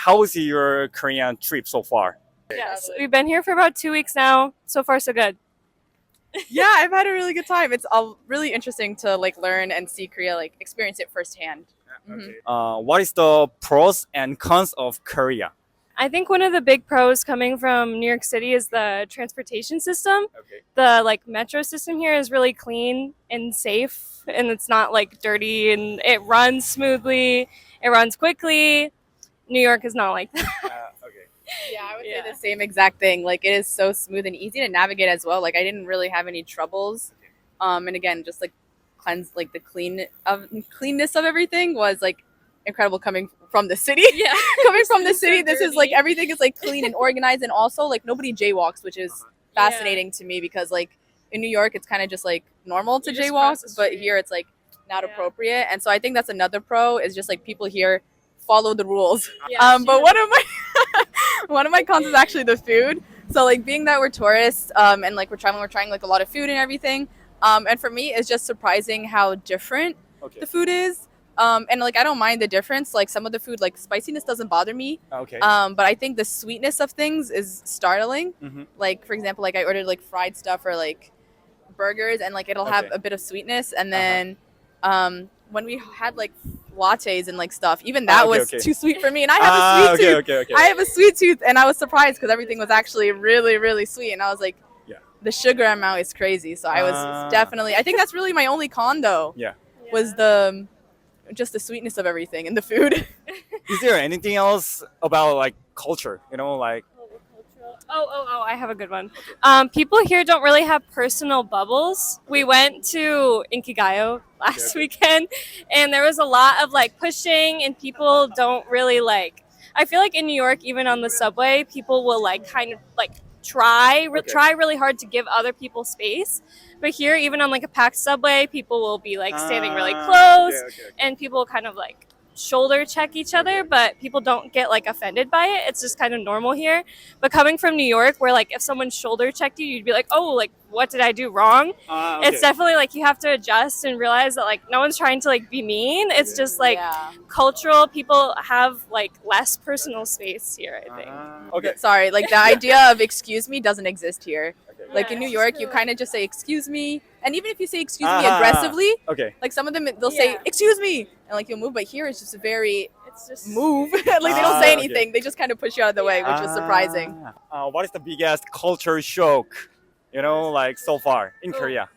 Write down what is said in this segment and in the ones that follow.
how was your Korean trip so far? Yes, we've been here for about 2 weeks now. So far, so good. Yeah, I've had a really good time. It's really interesting to like learn and see Korea, like experience it firsthand. What is the pros and cons of Korea? I think one of the big pros coming from New York City is the transportation system. Okay. The like metro system here is really clean and safe, and it's not like dirty, and it runs smoothly. It runs quickly. New York is not like that. Okay. Yeah, I would Yeah. say the same exact thing. Like it is so smooth and easy to navigate as well. Like I didn't really have any troubles. And again, just like the cleanness of everything was like incredible coming from the city. Yeah. Coming from the It's so city, this is like dirty. everything is like clean and organized, and also like nobody jaywalks, which is fascinating to me because like in New York it's kind of just like normal to You just jaywalk, cross the but street. here it's like not Yeah. appropriate. And so I think that's another pro is just like people here follow the rules. Yeah, But one of my one of my cons is actually the food. So like being that we're tourists and like we're trying like a lot of food and everything. And for me it's just surprising how different Okay. the food is. And like I don't mind the difference. Like some of the food, like spiciness doesn't bother me. Okay. But I think the sweetness of things is startling. Mhm. Like for example, like I ordered like fried stuff or like burgers, and like it'll have Okay. a bit of sweetness. And then when we had like lattes and like stuff, even that okay, was okay. too sweet for me. And I have a sweet tooth. okay. I have a sweet tooth, and I was surprised because everything was actually really, really sweet. And I was like, Yeah. the sugar amount is crazy. So I was definitely. I think that's really my only con though. Yeah. Was the just the sweetness of everything and the food. Is there anything else about like culture? You know, like Oh, I have a good one. People here don't really have personal bubbles. We went to Inkigayo last Okay. weekend, and there was a lot of like pushing, and people don't really like. I feel like in New York, even on the subway, people will like kind of like try really hard to give other people space. But here, even on like a packed subway, people will be like standing really close, okay. and people kind of like shoulder check each other, but people don't get like offended by it. It's just kind of normal here. But coming from New York, where like if someone shoulder checked you, you'd be like, oh, like what did I do wrong? It's definitely like you have to adjust and realize that like no one's trying to like be mean. It's just like yeah. cultural. People have like less personal space here, I think. Okay. Sorry, like the idea of excuse me doesn't exist here. Okay. Like in Yeah, New it's York, you true. kind of just say excuse me, and even if you say excuse me Ah. aggressively, Okay. like some of them they'll say Yeah. excuse me, and like you'll move. But here it's just very It's just move. Like they don't say okay. anything. They just kind of push you out of the way, which was surprising. What is the biggest culture shock? You know, like so far in Korea.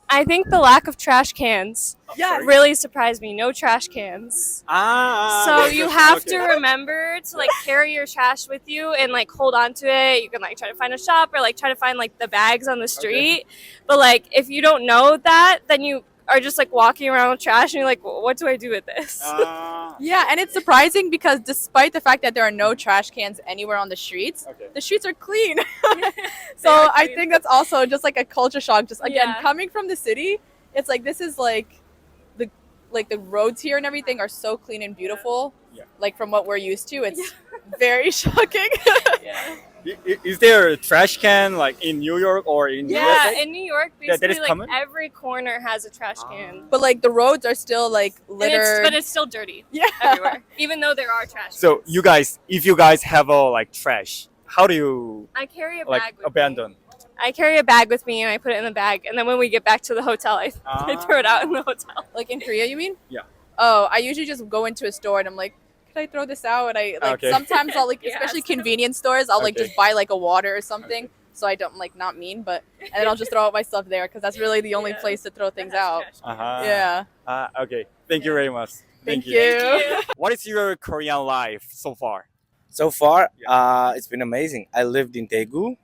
I think the lack of trash cans Yeah, really surprised me. No trash cans. So you have to remember to like carry your trash with you and like hold on to it. You can like try to find a shop or like try to find like the bags on the street. But like if you don't know that, then you are just like walking around with trash and you're like, what do I do with this? Yeah, and it's surprising because despite the fact that there are no trash cans anywhere on the streets, Okay. the streets are clean. They So are I clean. think that's also just like a culture shock. Just again, Yeah. coming from the city, it's like this is like the roads here and everything are so clean and beautiful. Yeah. Like from what we're used to, it's very shocking. Yeah. Is there a trash can like in New York or in Yeah, USA? in New York, That basically, is like common? every corner has a trash can. But like the roads are still like And littered. but it's still dirty yeah. everywhere, even though there are trash. So cans. you guys, if you guys have a like trash, how do you I carry a like bag with abandon? me. I carry a bag with me and I put it in the bag, and then when we get back to the hotel, I throw it out in the hotel. Like in Korea, you mean? Yeah. Oh, I usually just go into a store and I'm like, can I throw this out? And I like Okay. sometimes I'll like, Yeah. especially convenience stores, I'll like Okay. just buy like a water or something, so I don't like not mean, but and then I'll just throw out my stuff there because that's really the only Yeah. place to throw things That has out. trash. Uh-huh. Yeah. Okay. Thank you very much. Thank you. What is your Korean life so far? So far, it's been amazing. I lived in Daegu,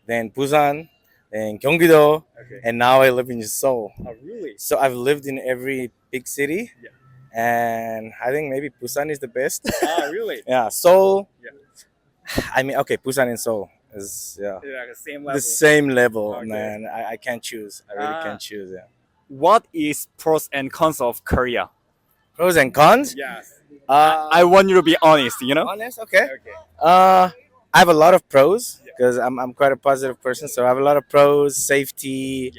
then Busan, then Gyeonggi-do, Okay. and now I live in Seoul. Oh, really? So I've lived in every big city, Yeah. and I think maybe Busan is the best. Really? Yeah, Seoul. Yeah. I mean, okay, Busan and Seoul is Yeah, the same the same level, Okay. man. I can't choose. I really Ah. can't choose. Yeah. What is pros and cons of Korea? Pros and cons. Yes. Uh, I want you to be honest, you know? honest. Okay. Okay. I have a lot of pros because I'm quite a positive person. So I have a lot of pros: safety,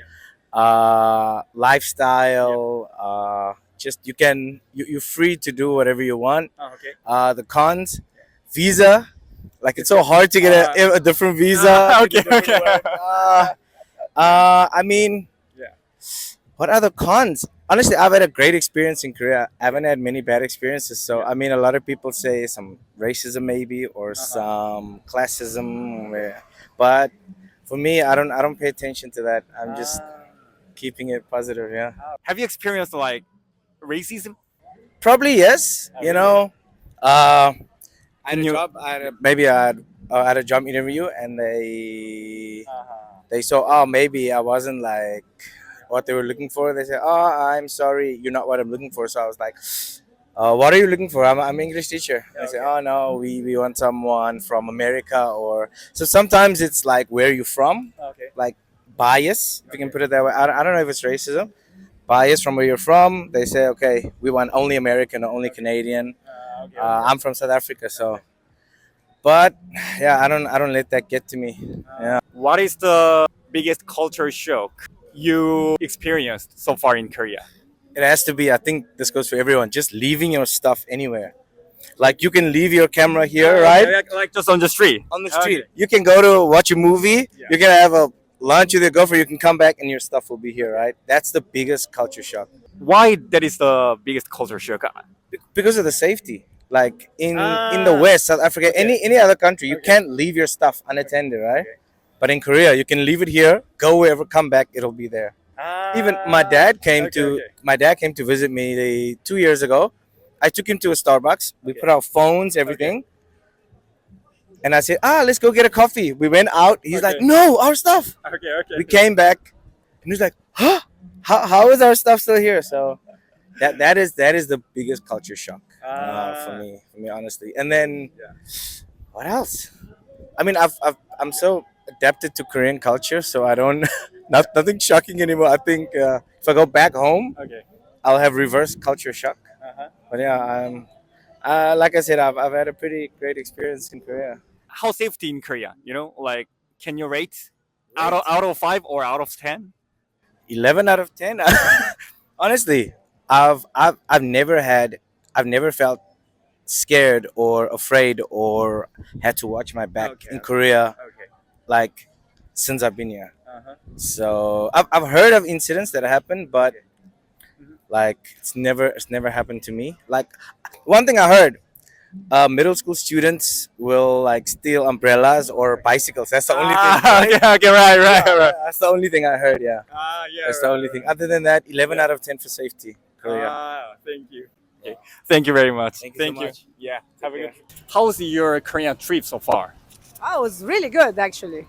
lifestyle. Just you're free to do whatever you want. Oh, okay. The cons, visa. Like it's so hard to get a different visa. Okay, okay. I mean, Yeah. what are the cons? Honestly, I've had a great experience in Korea. I haven't had many bad experiences. So I mean, a lot of people say some racism maybe or some classism, but for me, I don't pay attention to that. I'm just keeping it positive. Yeah. Have you experienced like racism? Probably yes. You know, I had Can a you- job. I had a job interview, and they saw, oh, maybe I wasn't like what they were looking for. They said, oh, I'm sorry, you're not what I'm looking for. So I was like, what are you looking for? I'm English teacher. They say, oh no, we want someone from America, or so sometimes it's like where you from, Okay. like bias, if you can put it that way. I don't know if it's racism. Bias from where you're from. They say, okay, we want only American or only Canadian. I'm from South Africa, so. But yeah, I don't let that get to me. Yeah. What is the biggest culture shock you experienced so far in Korea? It has to be. I think this goes for everyone. Just leaving your stuff anywhere. Like you can leave your camera here, right? Like just on the street. On the street. You can go to watch a movie. Yeah. You can have a lunch with your girlfriend. You can come back and your stuff will be here, right? That's the biggest culture shock Why that is the biggest culture shock? because of the safety. Like in the West, South Africa, any other country, you can't leave your stuff unattended, right? But in Korea, you can leave it here, go wherever, come back, it'll be there. Even my dad came to visit me 2 years ago. I took him to a Starbucks. We put our phones, everything. And I said, let's go get a coffee. We went out. He's like, no, our stuff. Okay, okay. We came back, and he's like, huh? How is our stuff still here? So that is the biggest culture shock for me, honestly. And then what else? I mean, I'm so adapted to Korean culture, so I don't nothing shocking anymore. I think if I go back home, Okay. I'll have reverse culture shock. But yeah, like I said, I've had a pretty great experience in Korea. How safety in Korea? You know, like can you rate out of 5 or out of 10? 11 out of 10. Honestly, I've never felt scared or afraid or had to watch my back in Korea Okay. like since I've been here. So I've heard of incidents that happened, but like it's never happened to me. Like one thing I heard, middle school students will like steal umbrellas or bicycles. That's the only thing. Right? Okay, right. That's the only thing I heard. Yeah, Yeah. that's the only thing. Other than that, 11 out of 10 for safety. Korea. Thank you. Okay. Thank you very much. Thank you so much. Yeah. Have a good. How's your Korean trip so far? Oh, it was really good actually.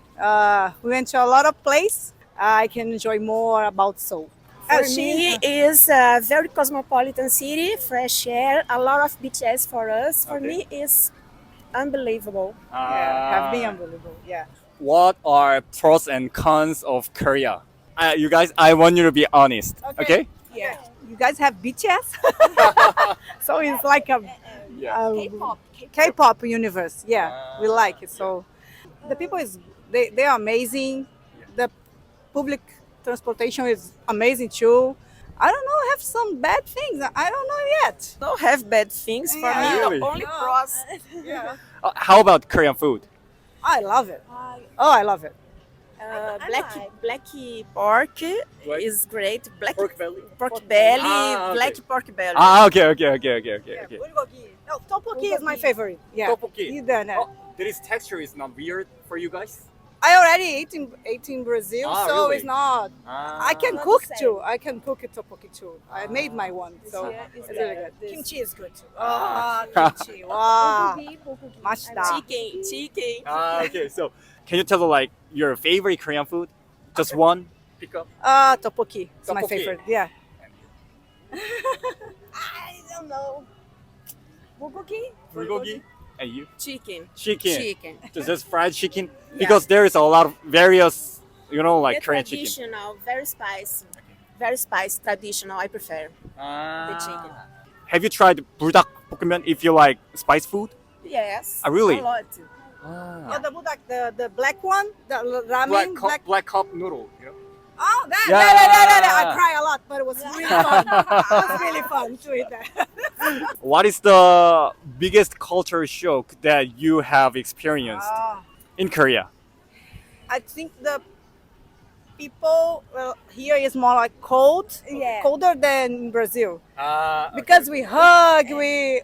We went to a lot of places. I can enjoy more about Seoul. She is a very cosmopolitan city, fresh air, a lot of beaches for us. For me, it's unbelievable. Have been unbelievable. Yeah. What are pros and cons of Korea? You guys, I want you to be honest. Okay? Yeah. You guys have beaches, so it's like a K-pop universe. Yeah, we like it. So the people they are amazing. The public transportation is amazing too. I don't know, have some bad things. I don't know yet. Don't have bad things for Yeah. me. Really? Only pros. Yeah. How about Korean food? I love it. Oh, I love it. Black pork is great. Pork belly, Ah, okay. black pork belly. Okay. No, tteokbokki is my favorite. Yeah. Tteokbokki. You done it. This texture is not weird for you guys? I already ate in Brazil, so really? it's not. I can Not cook the same. too. I can cook a tteokbokki too. I made my one, so it's really good. Kimchi is good too. Kimchi. Wow. Mashita. Chicken. Okay. So, can you tell like your favorite Korean food? Just one. Pick up. Tteokbokki. It's my Tteokbokki. favorite. Yeah. I don't know. Bulgogi. And you? Chicken. Chicken. Just fried chicken. Because there is a lot of various, like Korean chicken. Traditional, very spicy, traditional. I prefer the chicken. Have you tried buldak pokemon if you like spice food? Yes. Really? A lot. Yeah, the budak, the black one, the ramen, Black cup noodle. Oh, that. Yeah. I cry a lot, but it was really fun. It was really fun to eat that. What is the biggest culture shock that you have experienced in Korea? I think the people here is more like cold, Yeah. colder than in Brazil. Because we hug, we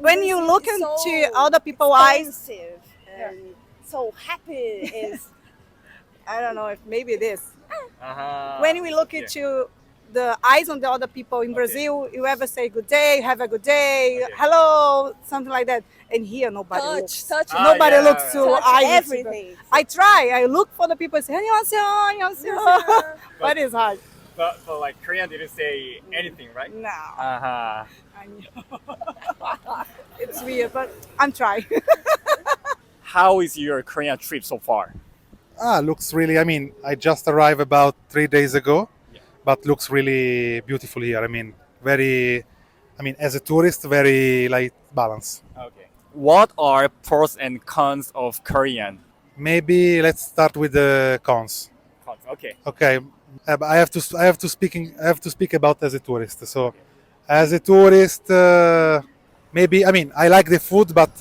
when you look into other people's eyes, Expensive and so happy is I don't know if maybe this. Uh-huh. When we look into the eyes on the other people in Brazil, you ever say good day, have a good day, hello, something like that. And here nobody looks. touch Nobody yeah. looks to touch eyes. everything. I try. I look for the people and say 안녕하세요, 안녕하세요. But it's hard. But like Korean didn't say anything, right? No, Uh-huh. I know. It's weird, but I'm trying. How is your Korean trip so far? Looks really. I mean, I just arrived about 3 days ago, but looks really beautiful here. I mean, very. I mean, as a tourist, very like balanced. Okay. What are pros and cons of Korean? Maybe let's start with the cons. Cons. Okay. Okay, I have to speak about as a tourist. So, as a tourist, maybe I mean I like the food, but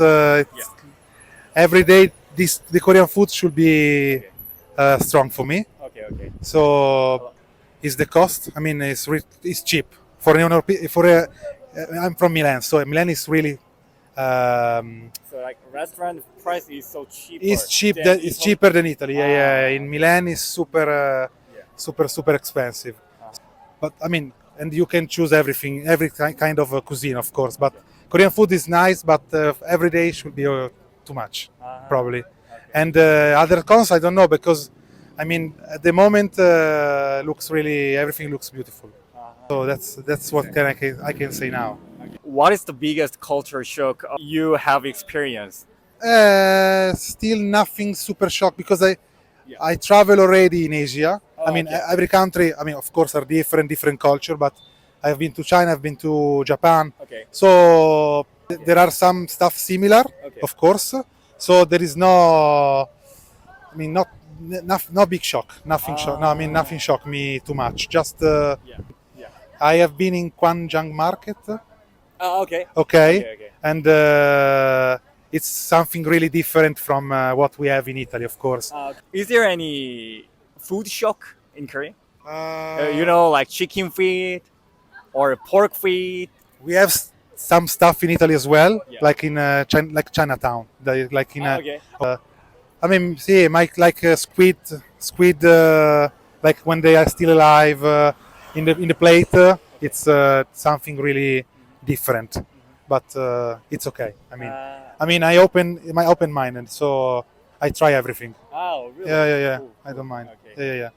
every day the Korean food should be strong for me. Okay. Okay. So, is the cost? I mean, it's cheap for I'm from Milan, so Milan is really. So like restaurant price is so cheap. It's cheap. It's cheaper than Italy. Yeah. In Milan, it's super expensive. But I mean, and you can choose everything, every kind of cuisine, of course. But Korean food is nice, but every day should be too much, probably. And other cons, I don't know, because I mean, at the moment, everything looks beautiful. So that's what I can say now. What is the biggest culture shock you have experienced? Still nothing super shocked because I travel already in Asia. I mean, every country, I mean, of course, are different culture, but I've been to China, I've been to Japan. Okay. So there are some stuff similar, of course. So there is no, I mean, no big shock, nothing shock. No, I mean, nothing shocked me too much. Just I have been in Gwangjang Market. Okay. Okay. And it's something really different from what we have in Italy, of course. Is there any food shock in Korea? You know, like chicken feet or pork feet. We have some stuff in Italy as well, like in Chinatown. Like in I mean, see, like squid, like when they are still alive in the plate. It's something really different, but it's okay. I mean, I open minded, so I try everything. Oh, really? Yeah. Cool. I don't mind. Okay. Yeah.